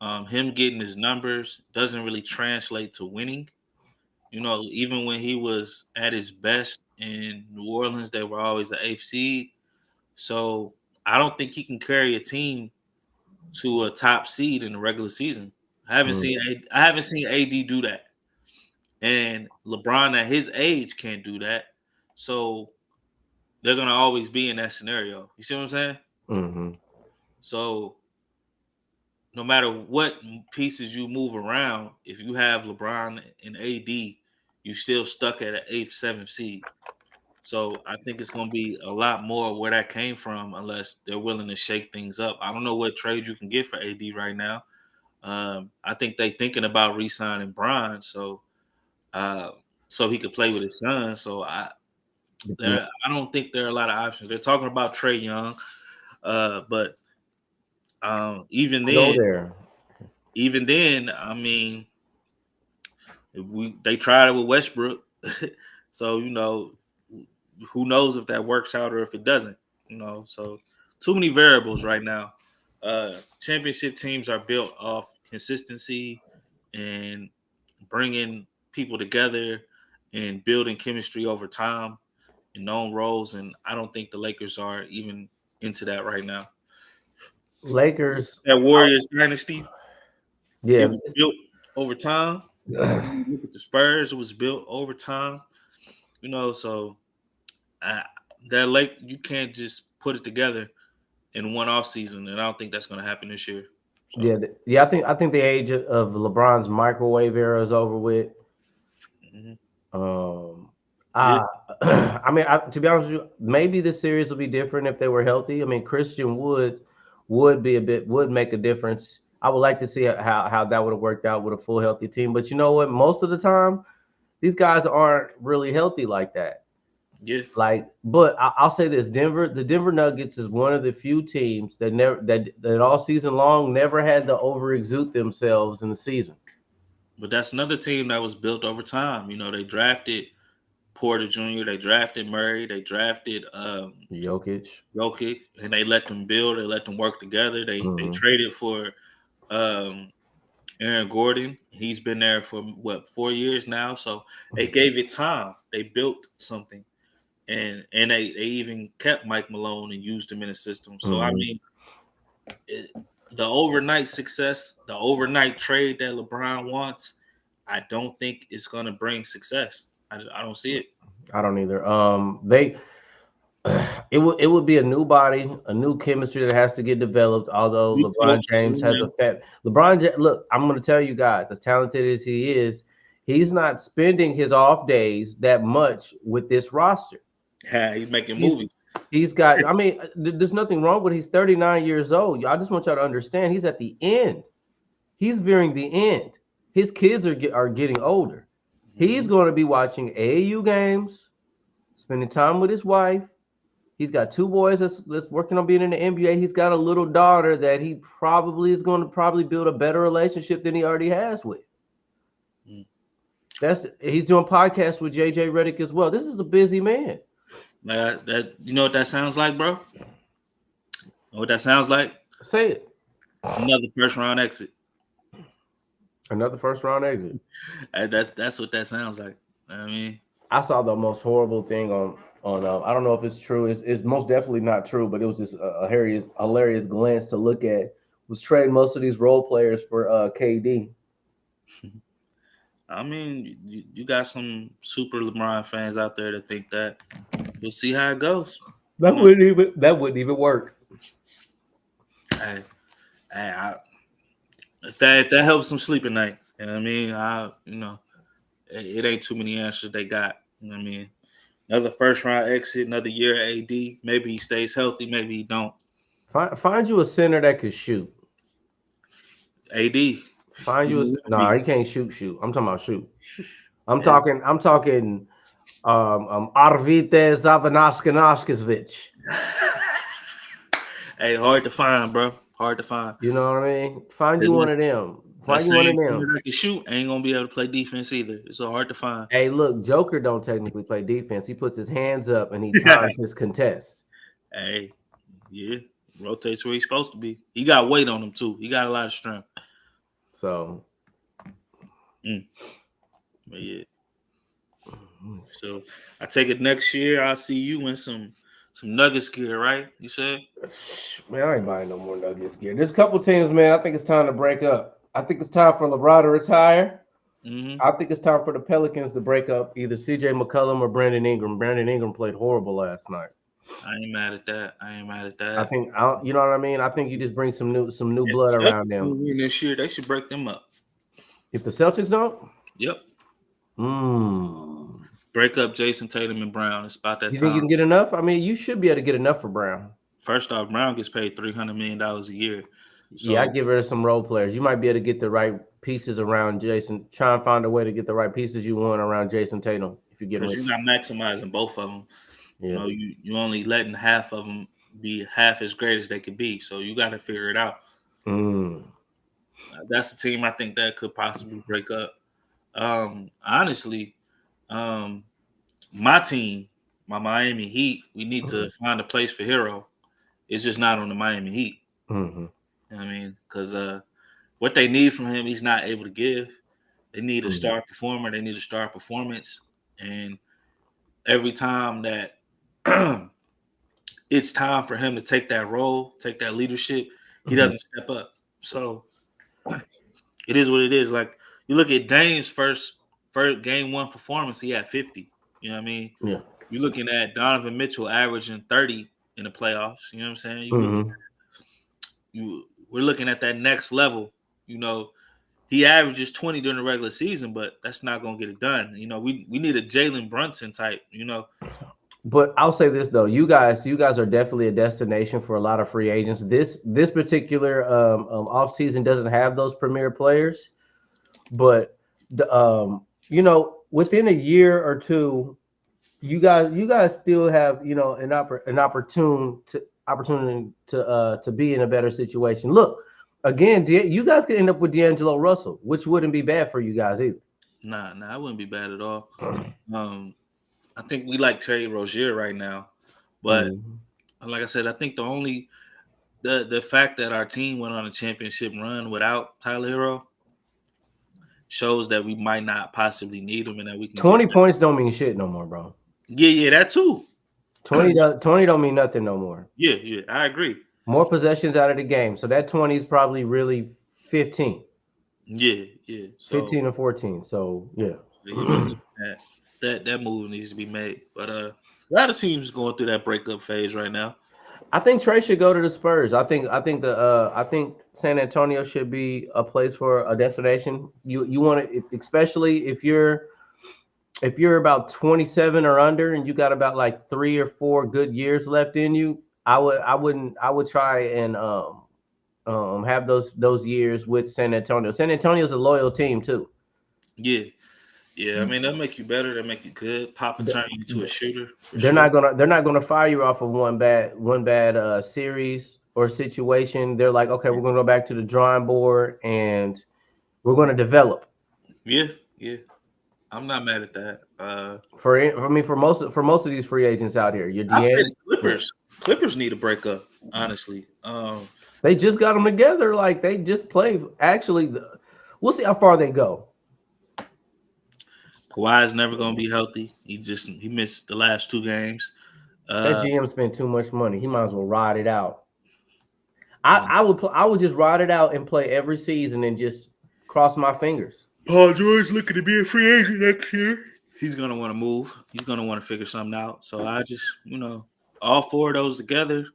B: Him getting his numbers doesn't really translate to winning. Even when he was at his best in New Orleans, they were always the 8th seed. So I don't think he can carry a team to a top seed in the regular season. I haven't seen AD do that. And LeBron at his age can't do that. So they're going to always be in that scenario. You see what I'm saying?
A: Mm-hmm.
B: So no matter what pieces you move around, if you have LeBron and AD, you still stuck at an 8th, 7th seed. So I think it's going to be a lot more where that came from unless they're willing to shake things up. I don't know what trade you can get for AD right now. I think they're thinking about re-signing Bron so he could play with his son. So I don't think there are a lot of options. They're talking about Trae Young, but even
A: Go
B: then,
A: there.
B: I mean, they tried it with Westbrook, so who knows if that works out or if it doesn't. So too many variables right now. Championship teams are built off consistency and bringing people together and building chemistry over time and known roles. And I don't think the Lakers are even into that right now.
A: Lakers.
B: That Warriors dynasty,
A: Yeah.
B: it was built over time. Look at the Spurs, it was built over time. So that you can't just put it together in one off season, and I don't think that's going to happen this year. So.
A: Yeah. I think the age of LeBron's microwave era is over with. Mm-hmm. I mean, to be honest with you, maybe this series will be different if they were healthy. I mean, Christian would make a difference. I would like to see how that would have worked out with a full healthy team. But you know what? Most of the time, these guys aren't really healthy like that.
B: Yeah.
A: But I'll say this: the Denver Nuggets is one of the few teams that all season long never had to overexert themselves in the season.
B: But that's another team that was built over time. They drafted Porter Jr., they drafted Murray, they drafted
A: Jokic,
B: and they let them build, they let them work together. They traded for Aaron Gordon. He's been there for 4 years now. So they gave it time. They built something. And they even kept Mike Malone and used him in the system. So I mean, the overnight success, the overnight trade that LeBron wants, I don't think it's going to bring success. I don't see it.
A: I don't either. It would be a new body, a new chemistry that has to get developed. Although LeBron James has a fat look, I'm going to tell you guys, as talented as he is, he's not spending his off days that much with this roster.
B: Yeah, he's making movies.
A: He's got. I mean, there's nothing wrong with. He's 39 years old. I just want y'all to understand. He's at the end. He's nearing the end. His kids are getting older. He's going to be watching AAU games, spending time with his wife. He's got 2 boys that's working on being in the NBA. He's got a little daughter that he probably is going to build a better relationship than he already has with. He's doing podcasts with JJ Redick as well. This is a busy man.
B: That you know what that sounds like, bro? Know what that sounds like?
A: Say it.
B: Another first round exit.
A: Another first round exit.
B: That's what that sounds like. I mean,
A: I saw the most horrible thing on I don't know if it's true. It's most definitely not true, but it was just a hilarious glance to look at. Was trading most of these role players for KD.
B: I mean, you got some super LeBron fans out there that think that. We'll see how it goes.
A: That wouldn't even work.
B: Hey, if that helps them sleep at night, you know what I mean? It ain't too many answers they got. You know what I mean? Another first round exit, another year at AD. Maybe he stays healthy, maybe he don't.
A: Find you a center that could shoot.
B: AD.
A: Find you he can't shoot. I'm talking about shoot. I'm talking Arvydas Zavanaskanaskevich.
B: Hey, hard to find, bro. Hard to find.
A: You know what I mean? Find you one of them. Find you one of them.
B: That can shoot ain't gonna be able to play defense either. It's so hard to find.
A: Hey, look, Joker don't technically play defense. He puts his hands up and he times his contests.
B: Hey, yeah, rotates where he's supposed to be. He got weight on him too. He got a lot of strength.
A: So,
B: but yeah. So I take it next year. I'll see you in some Nuggets gear, right? You said?
A: Man, I ain't buying no more Nuggets gear. There's a couple teams, man. I think it's time to break up. I think it's time for LeBron to retire. I think it's time for the Pelicans to break up either CJ McCollum or Brandon Ingram. Brandon Ingram played horrible last night.
B: I ain't mad at that.
A: I think you know what I mean. I think you just bring some new blood around them.
B: This year they should break them up.
A: If the Celtics don't,
B: yep. Break up Jason Tatum and Brown. It's about that time.
A: You think you can get enough? I mean, you should be able to get enough for Brown.
B: First off, Brown gets paid $300 million a year. So,
A: yeah, I give rid of some role players. You might be able to get the right pieces around Jason. Try and find a way to get the right pieces you want around Jason Tatum. if you get
B: because you're not maximizing both of them.
A: Yeah.
B: You know, you only letting half of them be half as great as they could be. So you got to figure it out. That's a team I think that could possibly break up. Honestly, my team, my Miami Heat, we need to find a place for Hero. It's just not on the Miami Heat.
A: Mm-hmm.
B: You know what I mean? Because what they need from him, he's not able to give. They need a star performer. They need a star performance. And every time that it's time for him to take that role, take that leadership, he doesn't step up. So it is what it is. Like, you look at Dame's first game one performance, he had 50. You know what I mean?
A: Yeah.
B: You're looking at Donovan Mitchell averaging 30 in the playoffs. You know what I'm saying? We're looking at that next level. You know, he averages 20 during the regular season, but that's not going to get it done. You know, we need a Jalen Brunson type, you know.
A: But I'll say this though, you guys are definitely a destination for a lot of free agents. This particular offseason doesn't have those premier players, but you know, within a year or two, you guys still have, you know, an opportunity to be in a better situation. Look, again, you guys could end up with D'Angelo Russell, which wouldn't be bad for you guys either.
B: Nah, it wouldn't be bad at all. I think we like Terry Rozier right now, but like I said, I think the fact that our team went on a championship run without Tyler Hero shows that we might not possibly need him, and that we can
A: 20 points don't mean shit no more, bro.
B: Yeah, that too.
A: 20 don't mean nothing no more.
B: Yeah, I agree.
A: More possessions out of the game, so that 20 is probably really 15.
B: Yeah.
A: So, 15 or 14. So yeah.
B: That move needs to be made. But a lot of teams going through that breakup phase right now.
A: I think Trey should go to the Spurs. I think San Antonio should be a place for a destination. You want to, especially if you're about 27 or under and you got about like 3 or 4 good years left in you. I would try and have those years with San Antonio. San Antonio's a loyal team too.
B: Yeah. I mean, they'll make you better. They'll make you good. Pop and turn you into a shooter.
A: They're not gonna fire you off of one bad series or situation. They're like, okay, we're gonna go back to the drawing board and we're gonna develop.
B: Yeah. I'm not mad at that.
A: For most of these free agents out here,
B: Clippers need a breakup. Honestly,
A: they just got them together. Like they just played. Actually, we'll see how far they go.
B: Kawhi's never going to be healthy. He missed the last 2 games.
A: That GM spent too much money. He might as well ride it out. I would just ride it out and play every season and just cross my fingers.
B: Paul George looking to be a free agent next year. He's going to want to move. He's going to want to figure something out. So I just, you know, all 4 of those together,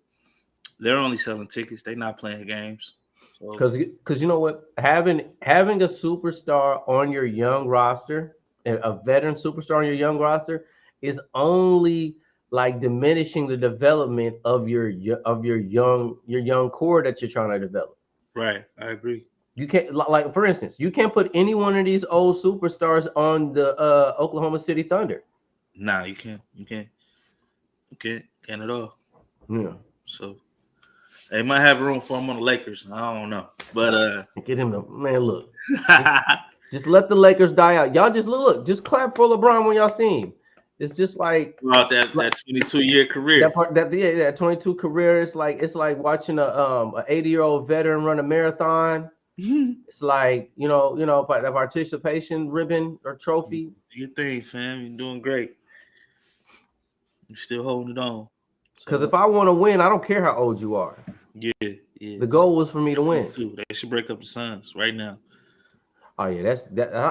B: they're only selling tickets. They're not playing games.
A: Because you know what? Having a superstar on your young roster, a veteran superstar on your young roster, is only like diminishing the development of your young core that you're trying to develop.
B: Right, I agree.
A: You can't, like for instance, you can't put any one of these old superstars on the Oklahoma City Thunder.
B: Nah, you can't. You can't at all.
A: Yeah.
B: So they might have room for him on the Lakers. I don't know, but
A: get him to man. Look. Just let the Lakers die out. Y'all just look. Just clap for LeBron when y'all see him. It's just like
B: that 22-year career.
A: That 22 career. It's like watching a 80-year-old veteran run a marathon. It's like you know that participation ribbon or trophy.
B: Do your thing, fam. You're doing great. You're still holding it on.
A: Because if I want to win, I don't care how old you are.
B: Yeah.
A: The goal was for me to win.
B: They should break up the Suns right now.
A: Oh yeah,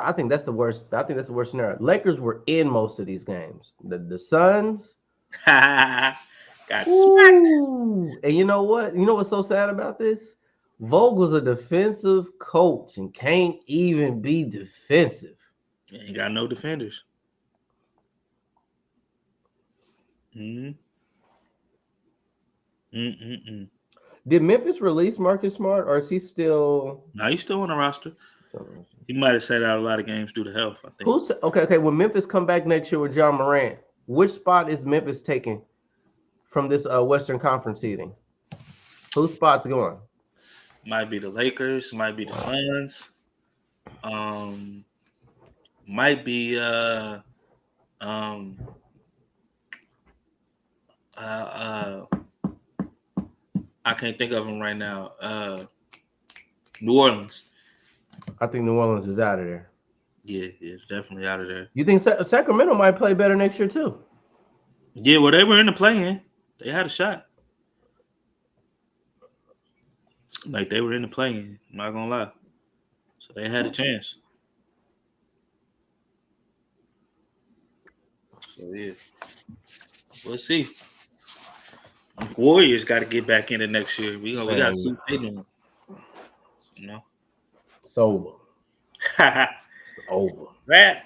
A: I think that's the worst. I think that's the worst scenario. Lakers were in most of these games. The Suns
B: got smacked.
A: And you know what? You know what's so sad about this? Vogel's a defensive coach and can't even be defensive.
B: Ain't got no defenders.
A: Did Memphis release Marcus Smart, or is he still?
B: No, he's still on the roster. He might have sat out a lot of games due to health, I think.
A: Okay. When Memphis come back next year with John Morant, which spot is Memphis taking from this Western Conference seeding? Whose spot's going?
B: Might be the Lakers, might be the Suns. Might be I can't think of them right now. New Orleans.
A: I think New Orleans is out of there.
B: Yeah, it's definitely out of there.
A: You think Sacramento might play better next year too?
B: Yeah, well, they were in the play-in. They had a shot. Like, they were in the play-in. I'm not gonna lie. So they had a chance. So yeah, we'll see. Warriors got to get back into next year. We got to see what they doing. You know,
A: it's over. It's over.
B: Rap.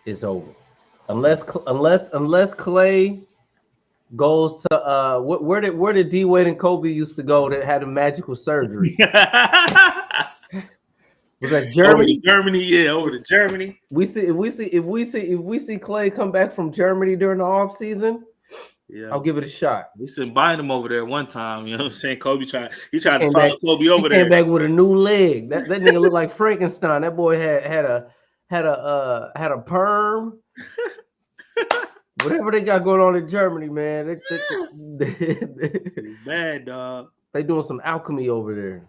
A: It's over. Unless Clay goes to where did D Wade and Kobe used to go that had a magical surgery? Was that Germany?
B: Over to Germany.
A: If we see Clay come back from Germany during the off season, yeah, I'll give it a shot.
B: We seen buying him over there one time. You know what I'm saying? Kobe tried to follow Kobe over there.
A: Came back with a new leg. That nigga looked like Frankenstein. That boy had a perm. Whatever they got going on in Germany, man.
B: Bad dog.
A: They doing some alchemy over there.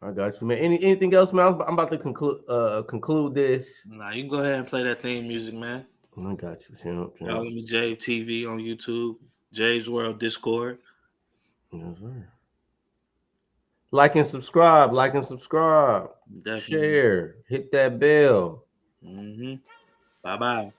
A: I got you, man. Anything else, man? I'm about to conclude this.
B: Nah, you can go ahead and play that theme music, man.
A: I got you.
B: Y'all let me Jave TV on YouTube, Jave's World Discord.
A: Yes, sir. Like and subscribe.
B: Definitely.
A: Share. Hit that bell.
B: Bye-bye.